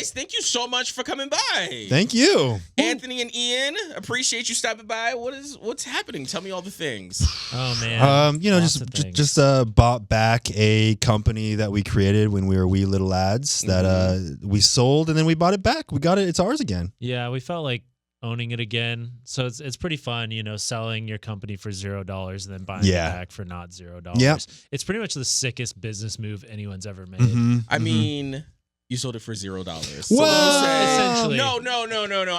guys, thank you so much for coming by. Thank you. Anthony and Ian, appreciate you stopping by. What's happening? Tell me all the things. Oh man. Just bought back a company that we created when we were wee little lads that we sold, and then we bought it back. We got it. It's ours again. Yeah, we felt like owning it again. So it's pretty fun, selling your company for $0 and then buying it back for not $0. Yeah. It's pretty much the sickest business move anyone's ever made. I mean, you sold it for $0. Essentially. No.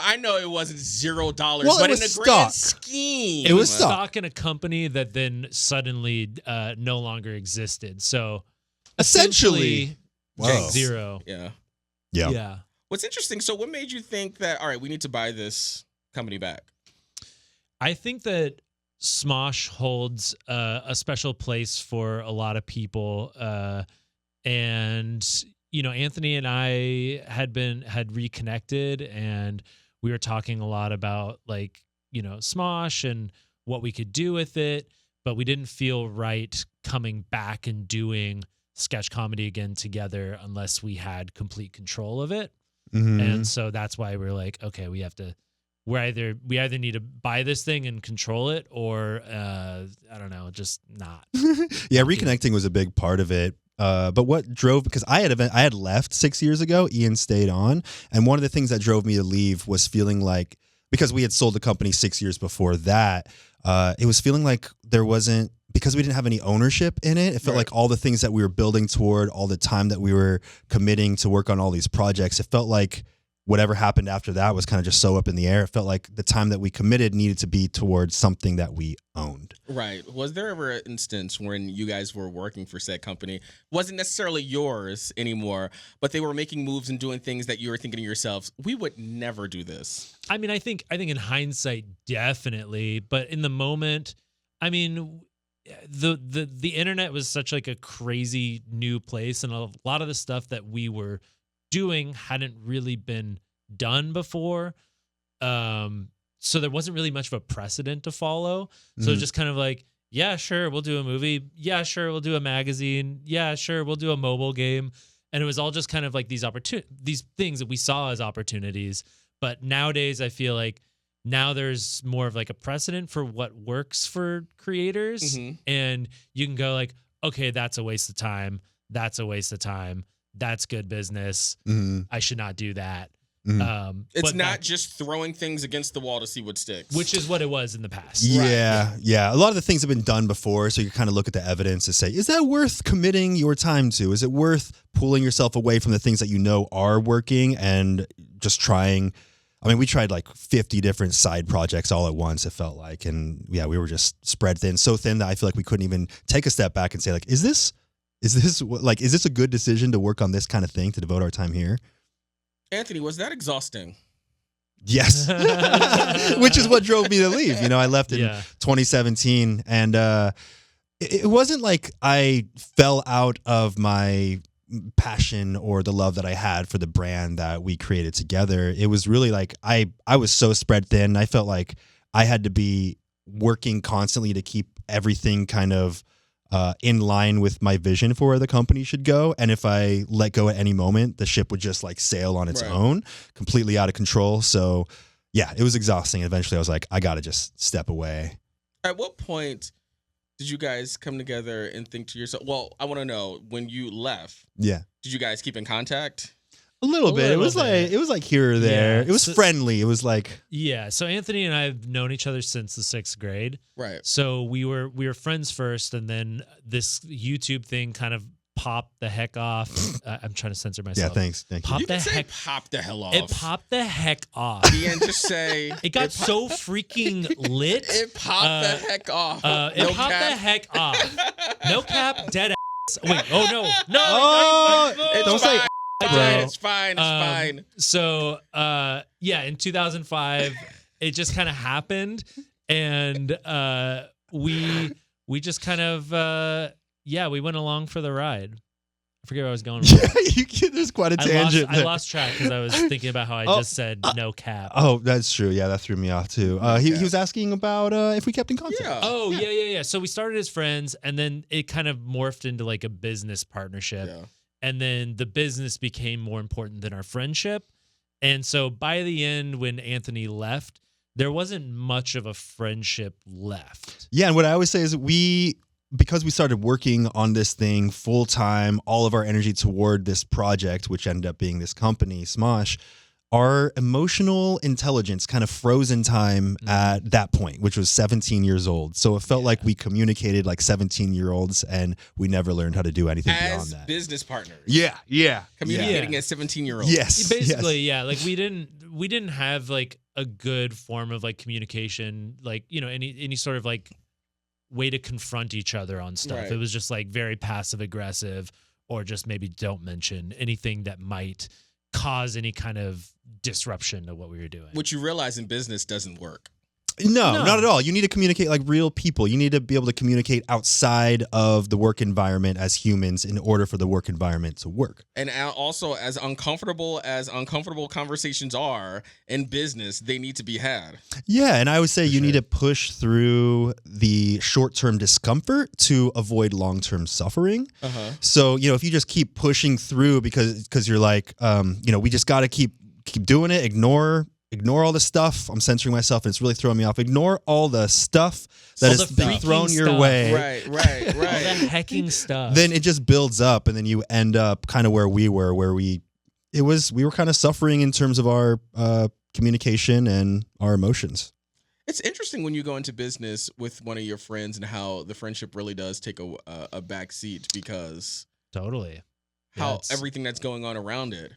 I know it wasn't $0, Well, but it in was the grand stock. scheme, It was stock in a company that then suddenly no longer existed. So Essentially. Whoa. Zero. Yeah. What's interesting, so what made you think that, all right, we need to buy this company back? I think that Smosh holds a special place for a lot of people. And, Anthony and I had reconnected, and we were talking a lot about Smosh and what we could do with it, but we didn't feel right coming back and doing sketch comedy again together unless we had complete control of it. And so that's why we're like, okay, we either need to buy this thing and control it, or I don't know, just not. Yeah, reconnecting was a big part of it. But what drove, because I had left 6 years ago, Ian stayed on, and one of the things that drove me to leave was feeling like, because we had sold the company 6 years before that, it was feeling like there wasn't, because we didn't have any ownership in it. It felt like all the things that we were building toward, all the time that we were committing to work on all these projects, it felt like whatever happened after that was kind of just so up in the air. It felt like the time that we committed needed to be towards something that we owned. Right. Was there ever an instance when you guys were working for said company, wasn't necessarily yours anymore, but they were making moves and doing things that you were thinking to yourselves, we would never do this? I mean, I think in hindsight, definitely, but in the moment, I mean, the internet was such like a crazy new place, and a lot of the stuff that we were doing hadn't really been done before. So there wasn't really much of a precedent to follow. So just kind of like, yeah, sure, we'll do a movie. Yeah, sure, we'll do a magazine. Yeah, sure, we'll do a mobile game. And it was all just kind of like these things that we saw as opportunities. But nowadays, I feel like now there's more of like a precedent for what works for creators. And you can go like, okay, that's a waste of time. That's a waste of time. That's good business. I should not do that. It's not just throwing things against the wall to see what sticks. Which is what it was in the past. Yeah, yeah. A lot of the things have been done before, so you kind of look at the evidence and say, is that worth committing your time to? Is it worth pulling yourself away from the things that you know are working and just trying? I mean, we tried like 50 different side projects all at once, it felt like. And yeah, we were just spread thin, so thin that I feel like we couldn't even take a step back and say like, is this a good decision to work on this kind of thing, to devote our time here? Anthony, was that exhausting? Yes. Which is what drove me to leave. I left in 2017, and it wasn't like I fell out of my passion or the love that I had for the brand that we created together. It was really like I was so spread thin. I felt like I had to be working constantly to keep everything kind of in line with my vision for where the company should go. And if I let go at any moment, the ship would just like sail on its own, completely out of control. So yeah, it was exhausting. Eventually I was like, I got to just step away. At what point did you guys come together and think to yourself, well, I want to know, when you left, did you guys keep in contact? A little bit. It was like here or there. It was friendly. It was like, so Anthony and I have known each other since the 6th grade. Right. So we were friends first, and then this YouTube thing kind of popped the heck off. I'm trying to censor myself. Yeah, thanks. Thank you. You can say pop the hell off. It popped the heck off. Ian, just say it got so freaking lit. It popped the heck off. It popped the heck off. No cap, dead ass. Wait, no. Don't say it's fine. So, in 2005, it just kind of happened, and we just kind of we went along for the ride. I forget where I was going with that. There's quite a tangent. I lost track because I was thinking about how I just said no cap. Oh, that's true. Yeah, that threw me off too. He was asking about if we kept in contact. Yeah. Oh, yeah. So we started as friends, and then it kind of morphed into like a business partnership. Yeah. and then the business became more important than our friendship. And so by the end, when Anthony left, there wasn't much of a friendship left. Yeah, and what I always say is because we started working on this thing full time, all of our energy toward this project, which ended up being this company, Smosh, our emotional intelligence kind of froze in time at that point, which was 17 years old. So it felt like we communicated like 17-year-olds, and we never learned how to do anything beyond that. As business partners. Yeah. Communicating as 17-year-olds. Yes. Basically, yeah. Like we didn't have like a good form of like communication, like, you know, any sort of like way to confront each other on stuff. Right. It was just like very passive aggressive, or just maybe don't mention anything that might cause any kind of disruption to what we were doing. Which you realize in business doesn't work. No, not at all. You need to communicate like real people. You need to be able to communicate outside of the work environment as humans in order for the work environment to work. And also, as uncomfortable conversations are in business, they need to be had. Yeah, and I would say you need to push through the short-term discomfort to avoid long-term suffering. Uh-huh. So, you know, if you just keep pushing through because you're like, you know, we just got to keep doing it, ignore all the stuff. I'm censoring myself, and it's really throwing me off. Ignore all the stuff that is being thrown your way. Right. All the hecking stuff. Then it just builds up, and then you end up kind of where we were, we were kind of suffering in terms of our communication and our emotions. It's interesting when you go into business with one of your friends and how the friendship really does take a back seat because totally how everything that's going on around it.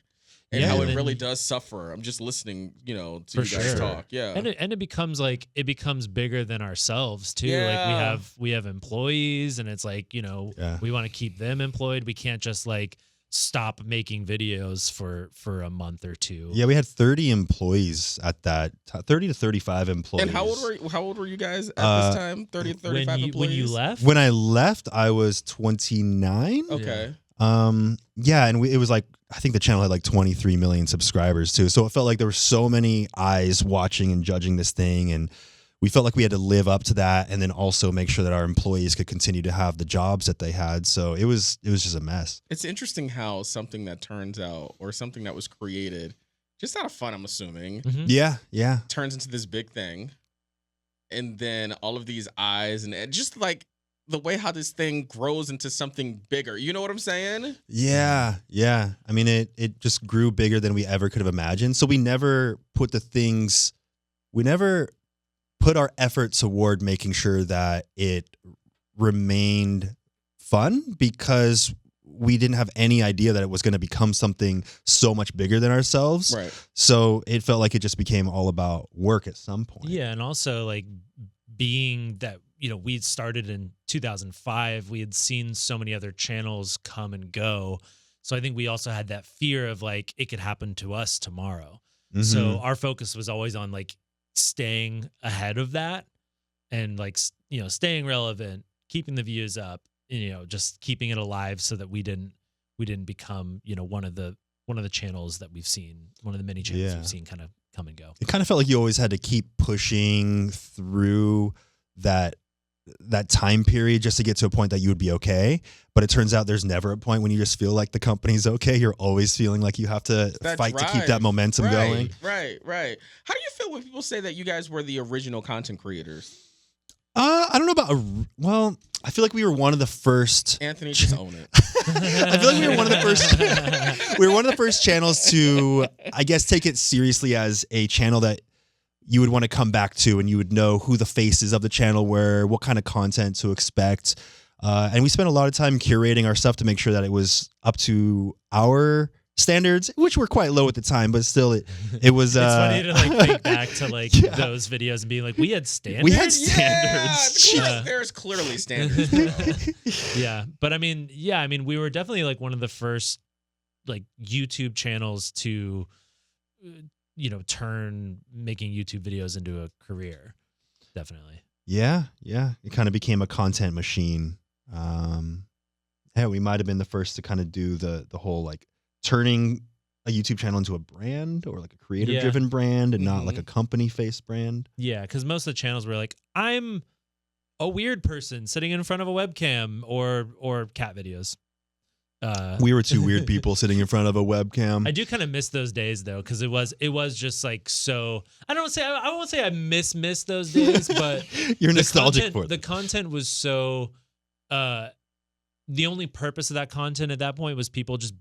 And how it really does suffer. I'm just listening, you know, to you guys talk. Yeah. And it becomes bigger than ourselves too. Yeah. Like we have employees, and it's like, you know, we want to keep them employed. We can't just like stop making videos for a month or two. Yeah, we had 30 employees at that 30 to 35 employees. And how old were you guys at this time? 30 to 35 employees? When you left? When I left, I was 29. Okay. Yeah, and it was like, I think the channel had like 23 million subscribers too. So it felt like there were so many eyes watching and judging this thing, and we felt like we had to live up to that, and then also make sure that our employees could continue to have the jobs that they had. So it was just a mess. It's interesting how something that turns out, or something that was created just out of fun, I'm assuming, Yeah. turns into this big thing, and then all of these eyes and just like the way how this thing grows into something bigger. You know what I'm saying? Yeah. I mean, it just grew bigger than we ever could have imagined. So we never put our effort toward making sure that it remained fun, because we didn't have any idea that it was going to become something so much bigger than ourselves. Right. So it felt like it just became all about work at some point. Yeah, and also like being that, you know, we started in 2005, we had seen so many other channels come and go. So I think we also had that fear of like, it could happen to us tomorrow. Mm-hmm. So our focus was always on like staying ahead of that, and like, you know, staying relevant, keeping the views up, you know, just keeping it alive so that we didn't become, you know, one of the channels that we've seen, one of the many channels we've seen kind of come and go. It kind of felt like you always had to keep pushing through that time period just to get to a point that you would be okay. But it turns out there's never a point when you just feel like the company's okay. You're always feeling like you have to fight to keep that momentum going. Right. How do you feel when people say that you guys were the original content creators? I don't know about I feel like we were one of the first. Anthony, just own it. I feel like we were one of the first. We were one of the first channels to, I guess, take it seriously as a channel that you would want to come back to, and you would know who the faces of the channel were, what kind of content to expect. And we spent a lot of time curating our stuff to make sure that it was up to our standards, which were quite low at the time, but still it was. It's funny to like think back to like those videos and being like, we had standards. We had standards. Yeah, there's clearly standards. Yeah, but I mean, we were definitely like one of the first like YouTube channels to, you know, turn making YouTube videos into a career. Definitely. Yeah. It kind of became a content machine. We might have been the first to kind of do the whole like turning a YouTube channel into a brand, or like a creator-driven brand, and not like a company-faced brand. Yeah, because most of the channels were like, I'm a weird person sitting in front of a webcam, or cat videos. We were two weird people sitting in front of a webcam. I do kind of miss those days though, because it was just like so. I won't say I miss those days, but You're nostalgic for it. The content was so. The only purpose of that content at that point was people just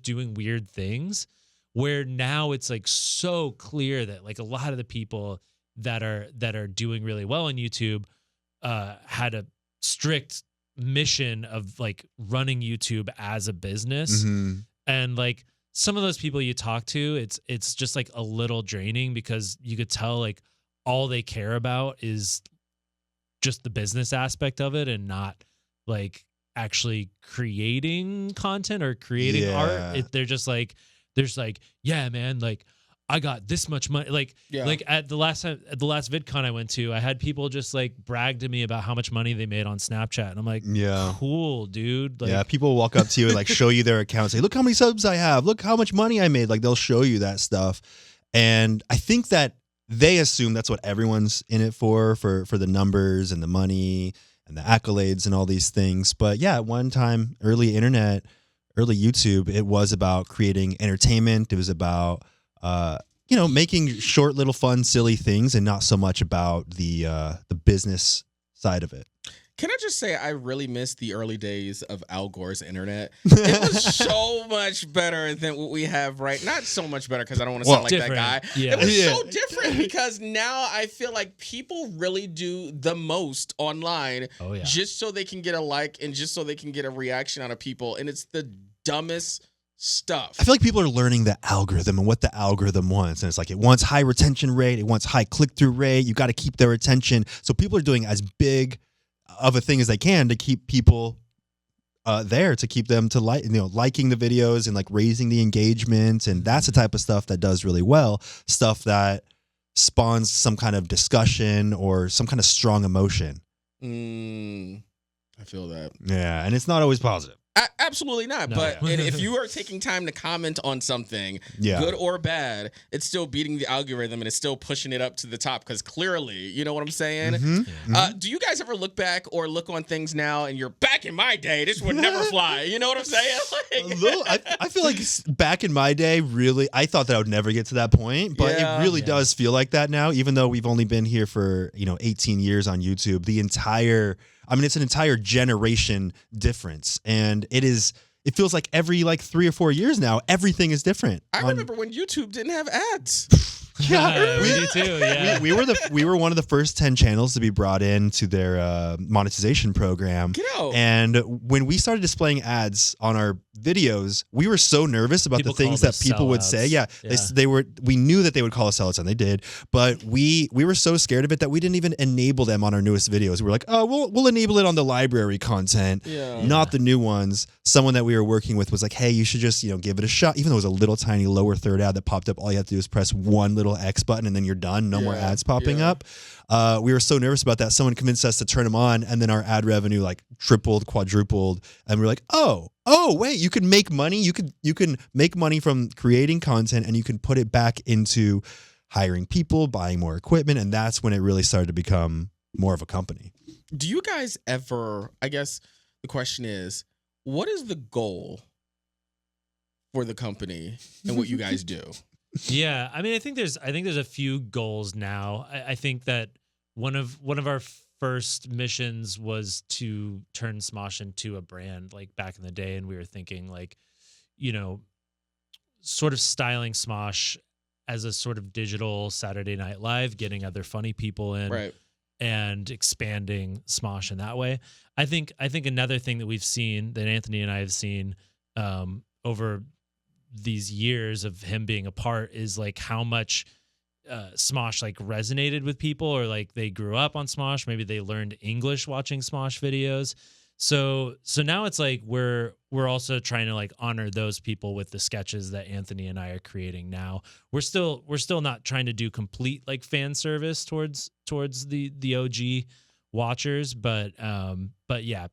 doing weird things. Where now it's like so clear that like a lot of the people that are doing really well on YouTube had a strict mission of like running YouTube as a business. Mm-hmm. And like some of those people you talk to, it's just like a little draining because you could tell like all they care about is just the business aspect of it and not like actually creating content or creating art. They're just like, there's like, yeah, man, like I got this much money. Like at the last VidCon I went to, I had people just like brag to me about how much money they made on Snapchat. And I'm like, cool, dude. Like, people walk up to you and like show you their account, say, look how many subs I have. Look how much money I made. Like they'll show you that stuff. And I think that they assume that's what everyone's in it for the numbers and the money and the accolades and all these things. But yeah, at one time, early YouTube, it was about creating entertainment. It was about, making short, little, fun, silly things, and not so much about the business side of it. Can I just say I really miss the early days of Al Gore's internet? It was so much better than what we have not so much better because I don't want to sound like different. that guy. Yeah. It was so different because now I feel like people really do the most online just so they can get a like and just so they can get a reaction out of people. And it's the dumbest stuff. I feel like people are learning the algorithm and what the algorithm wants. And it's like it wants high retention rate. It wants high click-through rate. You got to keep their attention. So people are doing as big of a thing as they can to keep people there, to keep them to liking the videos and like raising the engagement. And that's the type of stuff that does really well. Stuff that spawns some kind of discussion or some kind of strong emotion. I feel that. Yeah. And it's not always positive. Absolutely not. No. But and if you are taking time to comment on something, good or bad, it's still beating the algorithm and it's still pushing it up to the top because clearly, you know what I'm saying? Mm-hmm. Do you guys ever look back or look on things now and you're back in my day, this would never fly? You know what I'm saying? I feel like back in my day, really, I thought that I would never get to that point, but it really does feel like that now, even though we've only been here for 18 years on YouTube. It's an entire generation difference, and it feels like every 3 or 4 years now, everything is different. I remember when YouTube didn't have ads. Me too. Yeah, we were one of the first 10 channels to be brought into their monetization program. Get out. And when we started displaying ads on our videos, we were so nervous about the things that people would say. We knew that they would call us sellouts, and they did. But we were so scared of it that we didn't even enable them on our newest videos. We were like, oh, we'll enable it on the library content, not the new ones. Someone that we were working with was like, hey, you should just give it a shot. Even though it was a little tiny lower third ad that popped up, all you have to do is press one little X button and then you're done. No more ads popping up. We were so nervous about that. Someone convinced us to turn them on, and then our ad revenue tripled, quadrupled, and we're like, oh wait, you can make money. You can make money from creating content, and you can put it back into hiring people, buying more equipment, and that's when it really started to become more of a company. Do you guys ever? I guess the question is, what is the goal for the company and what you guys do? Yeah, I think there's a few goals now. I think that one of our first missions was to turn Smosh into a brand back in the day, and we were thinking sort of styling Smosh as a sort of digital Saturday Night Live, getting other funny people in, and expanding Smosh in that way. I think another thing that we've seen, that Anthony and I have seen over these years of him being a part, is how much Smosh resonated with people, or they grew up on Smosh. Maybe they learned English watching Smosh videos. So now it's we're also trying to honor those people with the sketches that Anthony and I are creating now. We're still not trying to do complete fan service towards the OG watchers, but yeah,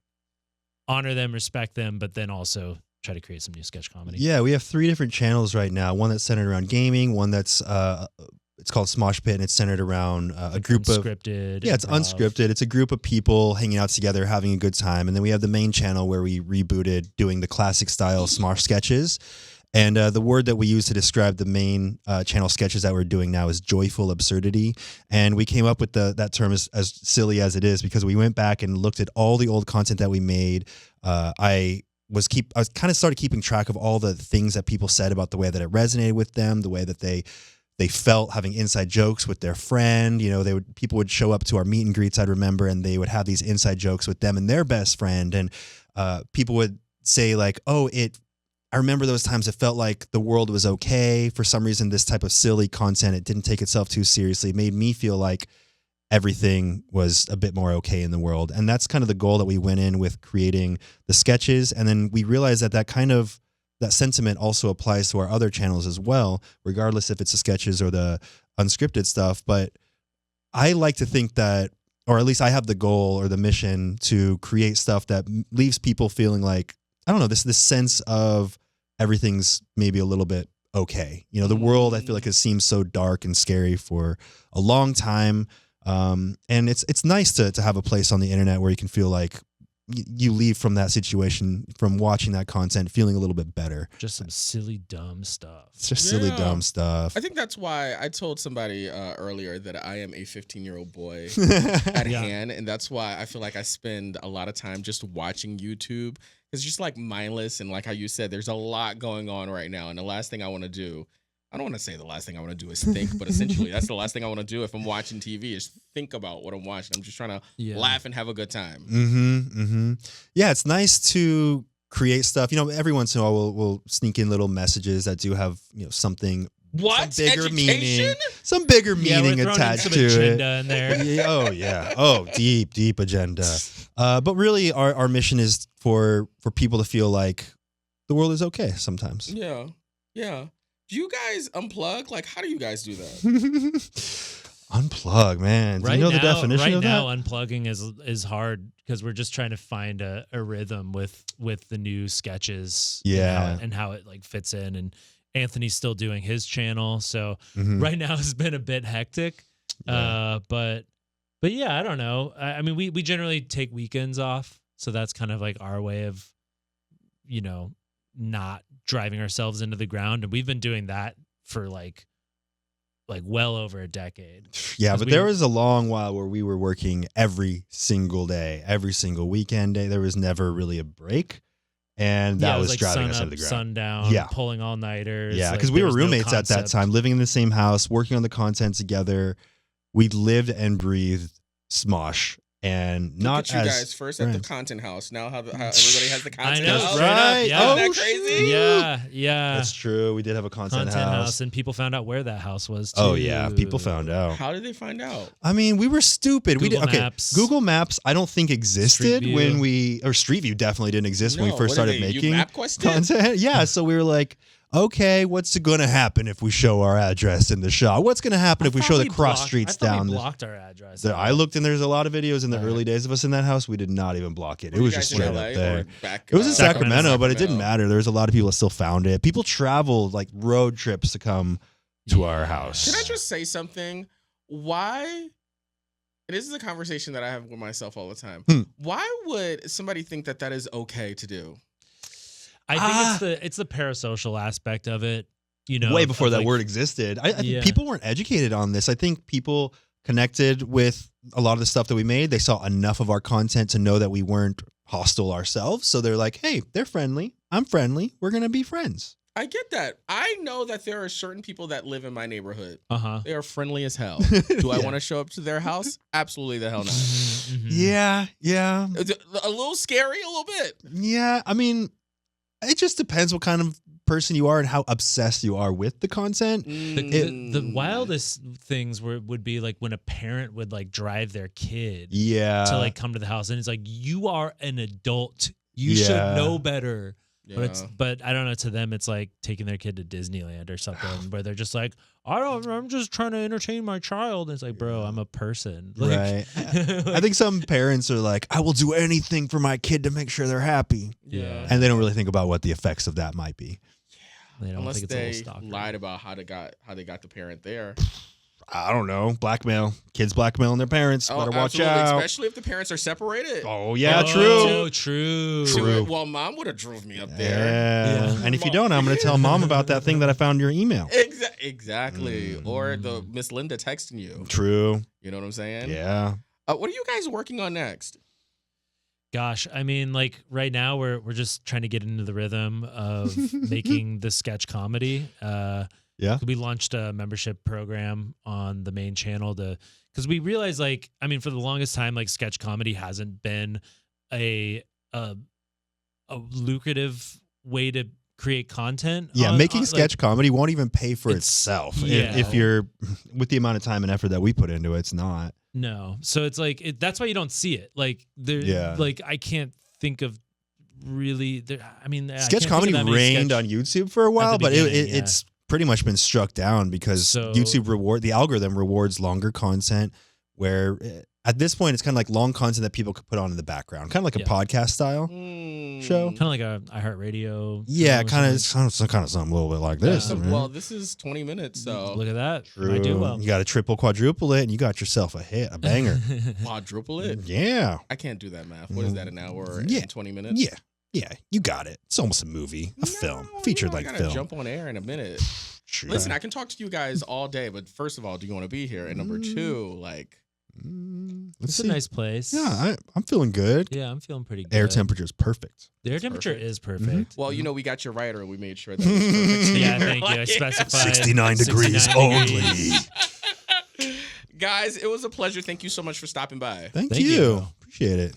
honor them, respect them, but then also try to create some new sketch comedy. Yeah, we have 3 different channels right now. One that's centered around gaming, one that's It's called Smosh Pit, and it's centered around a group of unscripted. Yeah, it's unscripted. It's a group of people hanging out together, having a good time. And then we have the main channel where we rebooted doing the classic style Smosh sketches. And the word that we use to describe the main channel sketches that we're doing now is joyful absurdity. And we came up with that term as silly as it is because we went back and looked at all the old content that we made. I kind of started keeping track of all the things that people said about the way that it resonated with them, the way that they felt having inside jokes with their friend. You know, people would show up to our meet and greets, I'd remember, and they would have these inside jokes with them and their best friend. And people would say like, I remember those times it felt like the world was okay. For some reason, this type of silly content, it didn't take itself too seriously. It made me feel like everything was a bit more okay in the world. And that's kind of the goal that we went in with creating the sketches. And then we realized that sentiment also applies to our other channels as well, regardless if it's the sketches or the unscripted stuff. But I like to think that, or at least I have the goal or the mission to create stuff that leaves people feeling like, I don't know, this sense of everything's maybe a little bit okay. You know, the world, I feel like, has seemed so dark and scary for a long time. And it's nice to have a place on the internet where you can feel like you leave from that situation, from watching that content, feeling a little bit better. Just some silly, dumb stuff. It's just silly, dumb stuff. I think that's why I told somebody earlier that I am a 15-year-old boy at hand. And that's why I feel like I spend a lot of time just watching YouTube. It's just like mindless. And like how you said, there's a lot going on right now. And the last thing I want to do, I don't want to say the last thing I want to do is think, but essentially that's the last thing I want to do if I'm watching TV is think about what I'm watching. I'm just trying to laugh and have a good time. Yeah, it's nice to create stuff. You know, every once in a while we'll sneak in little messages that do have, you know, something. What? Some bigger Education? meaning. Some bigger meaning attached to it. In there. Yeah. Oh, deep agenda. But really our mission is for people to feel like the world is okay sometimes. Yeah. Do you guys unplug? Like, how do you guys do that? Unplug, man. Do you know the definition of that? Right now, unplugging is hard because we're just trying to find a rhythm with the new sketches. Yeah. And how it like fits in. And Anthony's still doing his channel. So right now has been a bit hectic. Yeah. But yeah, I don't know. I mean, we generally take weekends off. So that's kind of like our way of, you know, not driving ourselves into the ground. And we've been doing that for like well over a decade. Yeah, but there was a long while where we were working every single day, every single weekend day. There was never really a break. And that was like driving us into the ground. Sundown, pulling all-nighters. Yeah, because we were roommates at that time, living in the same house, working on the content together. We lived and breathed Smosh. And not Look at you as guys first at the content house. Now how everybody has the content house. Right? Isn't that crazy? Yeah. That's true. We did have a content house. And people found out where that house was too. Oh yeah, people found out. How did they find out? I mean, we were stupid. Google Maps. Google Maps I don't think existed Street View definitely didn't exist when we first started making content. Yeah, so we were like, okay, what's going to happen if we show our address in the shot? What's going to happen if we show the cross streets down? We blocked our address. I looked and there's a lot of videos in the early days of us in that house. We did not even block it. It was just straight up there. It was in Sacramento, but it didn't matter. There was a lot of people that still found it. People traveled like road trips to come to our house. Can I just say something? Why? And this is a conversation that I have with myself all the time. Why would somebody think that is okay to do? I think it's the parasocial aspect of it, you know. Way before that word existed. I think people weren't educated on this. I think people connected with a lot of the stuff that we made. They saw enough of our content to know that we weren't hostile ourselves. So they're like, hey, they're friendly. I'm friendly. We're going to be friends. I get that. I know that there are certain people that live in my neighborhood. They are friendly as hell. Do I want to show up to their house? Absolutely the hell not. Yeah. It's a little scary, a little bit. Yeah. I mean, it just depends what kind of person you are and how obsessed you are with the content. The wildest things would be like when a parent would like drive their kid to like come to the house, and it's like, you are an adult. You should know better. Yeah. But I don't know, to them it's like taking their kid to Disneyland or something where they're just like, I'm just trying to entertain my child. And it's like, bro, I'm a person. Like, right. I think some parents are like, I will do anything for my kid to make sure they're happy. Yeah. And they don't really think about what the effects of that might be. They don't Unless think it's they a little stalker. lied about how they got the parent there. I don't know, blackmail. Kids blackmailing their parents. Better watch out. Especially if the parents are seperated. Oh, yeah, true. Well, mom would have drove me up there. Yeah. And if you don't, I'm going to tell mom about that thing that I found in your email. Exactly. Or the Miss Linda texting you. True. You know what I'm saying? Yeah. What are you guys working on next? Gosh, I mean, like right now we're just trying to get into the rhythm of making the sketch comedy. Yeah. We launched a membership program on the main channel because we realized, like, I mean, for the longest time, like sketch comedy hasn't been a lucrative way to create content. Yeah, making sketch comedy won't even pay for itself. Yeah. If you're with the amount of time and effort that we put into it, it's not. No. So it's like that's why you don't see it. Like like I can't think of really sketch comedy reigned on YouTube for a while, but it's pretty much been struck down because YouTube the algorithm rewards longer content where at this point it's kind of like long content that people could put on in the background, kind of like a podcast style show. Kind of like a iHeartRadio. Yeah, kind of something a little bit like this. Right? Well, this is 20 minutes, so look at that. True. I do well. You got to triple, quadruple it, and you got yourself a hit, a banger. Quadruple it? Yeah. I can't do that math. What is that, an hour and 20 minutes? Yeah. Yeah, you got it. It's almost a movie, a film, featured like film. I film. gotta jump on air in a minute. True. Listen, I can talk to you guys all day, but first of all, do you want to be here? And number two, like, it's a nice place. Yeah, I'm feeling good. Yeah, I'm feeling pretty good. Air temperature is perfect. The air temperature is perfect. Mm-hmm. Well, we got your writer, and we made sure that it was perfect. Yeah, thank you. I specified 69 degrees only. Guys, it was a pleasure. Thank you so much for stopping by. Thank you. Appreciate it.